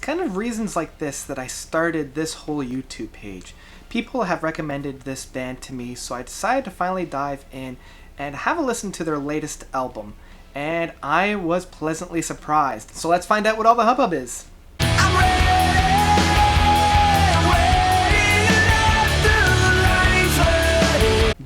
kind of reasons like this that I started this whole YouTube page. People have recommended this band to me, so I decided to finally dive in and have a listen to their latest album. And I was pleasantly surprised. So let's find out what all the hubbub is.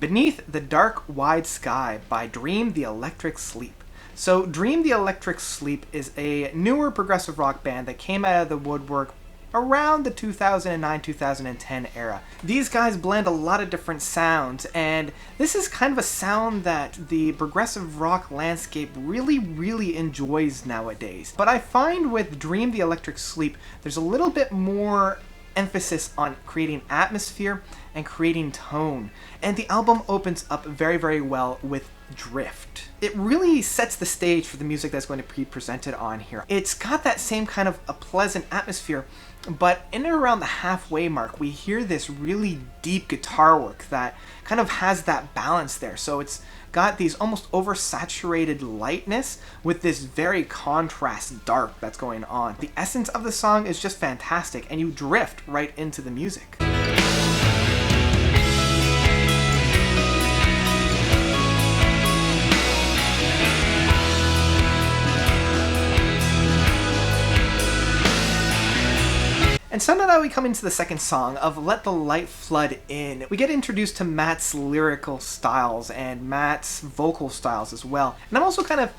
Beneath the Dark Wide Sky by Dream the Electric Sleep. So Dream the Electric Sleep is a newer progressive rock band that came out of the woodwork around the 2009-2010 era. These guys blend a lot of different sounds, and this is kind of a sound that the progressive rock landscape really enjoys nowadays. But I find with Dream the Electric Sleep, there's a little bit more emphasis on creating atmosphere and creating tone. And the album opens up very well with Drift. It really sets the stage for the music that's going to be presented on here. It's got that same kind of a pleasant atmosphere, but in and around the halfway mark, we hear this really deep guitar work that kind of has that balance there. So it's got these almost oversaturated lightness with this very contrast dark that's going on. The essence of the song is just fantastic, and you drift right into the music. And so now we come into the second song of Let the Light Flood In. We get introduced to Matt's lyrical styles and Matt's vocal styles as well. And I'm also kind of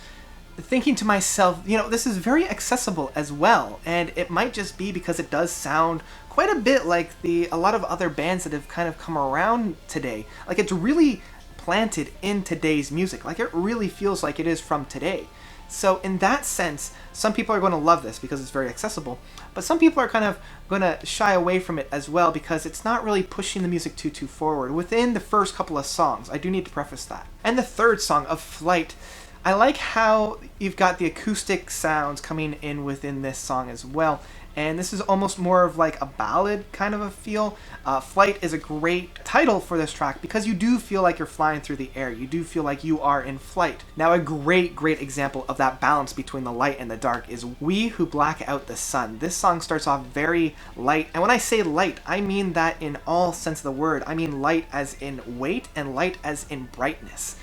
thinking to myself, this is very accessible as well. And it might just be because it does sound quite a bit like a lot of other bands that have kind of come around today. Like, it's really planted in today's music. Like, it really feels like it is from today. So in that sense, some people are going to love this because it's very accessible, but some people are kind of going to shy away from it as well because it's not really pushing the music too forward within the first couple of songs. I do need to preface that. And the third song of Flight, I like how you've got the acoustic sounds coming in within this song as well. And this is almost more of like a ballad kind of a feel. Flight is a great title for this track because you do feel like you're flying through the air. You do feel like you are in flight. Now, a great example of that balance between the light and the dark is We Who Black Out the Sun. This song starts off very light. And when I say light, I mean that in all sense of the word. I mean light as in weight and light as in brightness.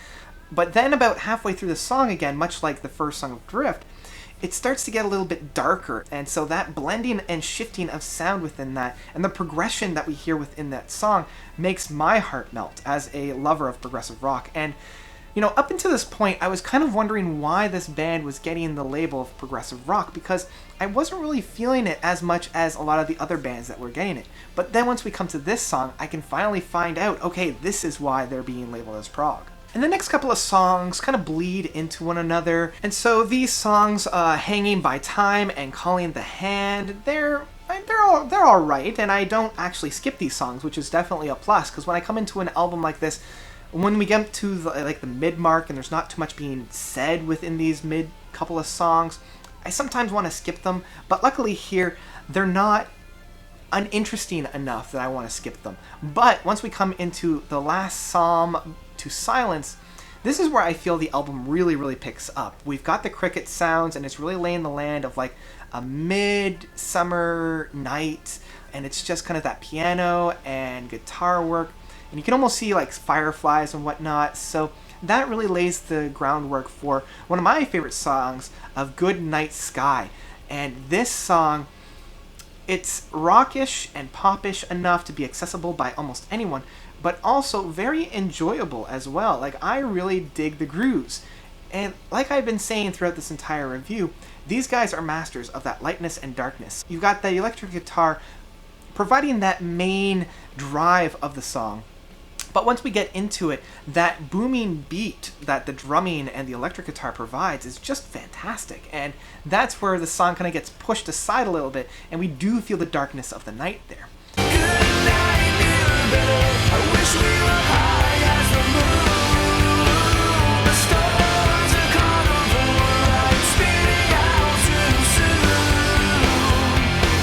But then about halfway through the song again, much like the first song of Drift, it starts to get a little bit darker, and so that blending and shifting of sound within that, and the progression that we hear within that song makes my heart melt as a lover of progressive rock. And, up until this point, I was kind of wondering why this band was getting the label of progressive rock, because I wasn't really feeling it as much as a lot of the other bands that were getting it. But then once we come to this song, I can finally find out, okay, this is why they're being labeled as prog. And the next couple of songs kind of bleed into one another. And so these songs, Hanging by Time and Calling the Hand, they're all right, and I don't actually skip these songs, which is definitely a plus, because when I come into an album like this, when we get to the mid-mark and there's not too much being said within these mid couple of songs, I sometimes want to skip them, but luckily here, they're not uninteresting enough that I want to skip them. But once we come into the last psalm, To Silence, this is where I feel the album really picks up. We've got the cricket sounds, and it's really laying the land of like a midsummer night, and it's just kind of that piano and guitar work, and you can almost see like fireflies and whatnot. So that really lays the groundwork for one of my favorite songs of Good Night Sky. And this song, it's rockish and popish enough to be accessible by almost anyone, but also very enjoyable as well. Like, I really dig the grooves. And like I've been saying throughout this entire review, these guys are masters of that lightness and darkness. You've got the electric guitar providing that main drive of the song. But once we get into it, that booming beat that the drumming and the electric guitar provides is just fantastic. And that's where the song kind of gets pushed aside a little bit, and we do feel the darkness of the night there. Good night, I wish we were high as the moon. The stars are carnival lights spinning out too soon.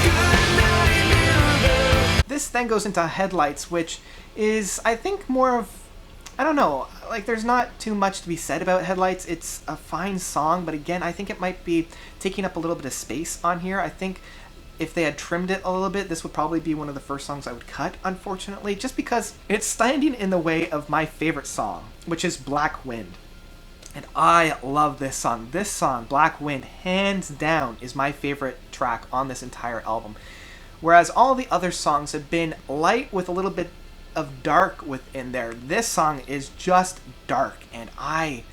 Good night, This then goes into Headlights, which is, I think, more of, I don't know, like, there's not too much to be said about Headlights. It's a fine song, but again, I think it might be taking up a little bit of space on here. I think if they had trimmed it a little bit, this would probably be one of the first songs I would cut, unfortunately, just because it's standing in the way of my favorite song, which is Black Wind. And I love this song. This song, Black Wind, hands down, is my favorite track on this entire album. Whereas all the other songs have been light with a little bit of dark within there. This song is just dark, and I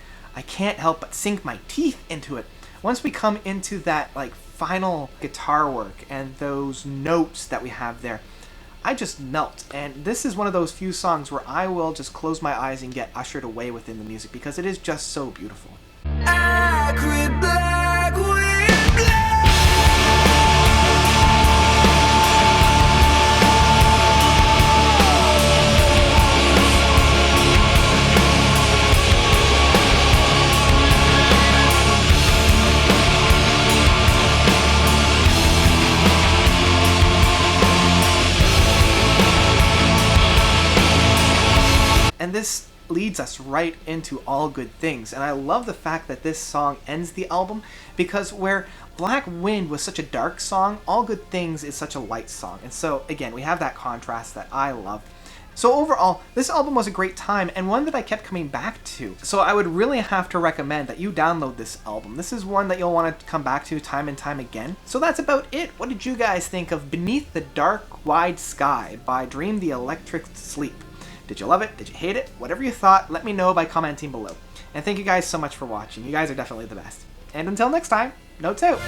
can't help but sink my teeth into it. Once we come into that like final guitar work and those notes that we have there, I just melt. And this is one of those few songs where I will just close my eyes and get ushered away within the music because it is just so beautiful. Acrid black wind blow. And this leads us right into All Good Things. And I love the fact that this song ends the album because where Black Wind was such a dark song, All Good Things is such a light song. And so, again, we have that contrast that I love. So overall, this album was a great time and one that I kept coming back to. So I would really have to recommend that you download this album. This is one that you'll want to come back to time and time again. So that's about it. What did you guys think of Beneath the Dark Wide Sky by Dream the Electric Sleep? Did you love it? Did you hate it? Whatever you thought, let me know by commenting below. And thank you guys so much for watching. You guys are definitely the best. And until next time, notes out.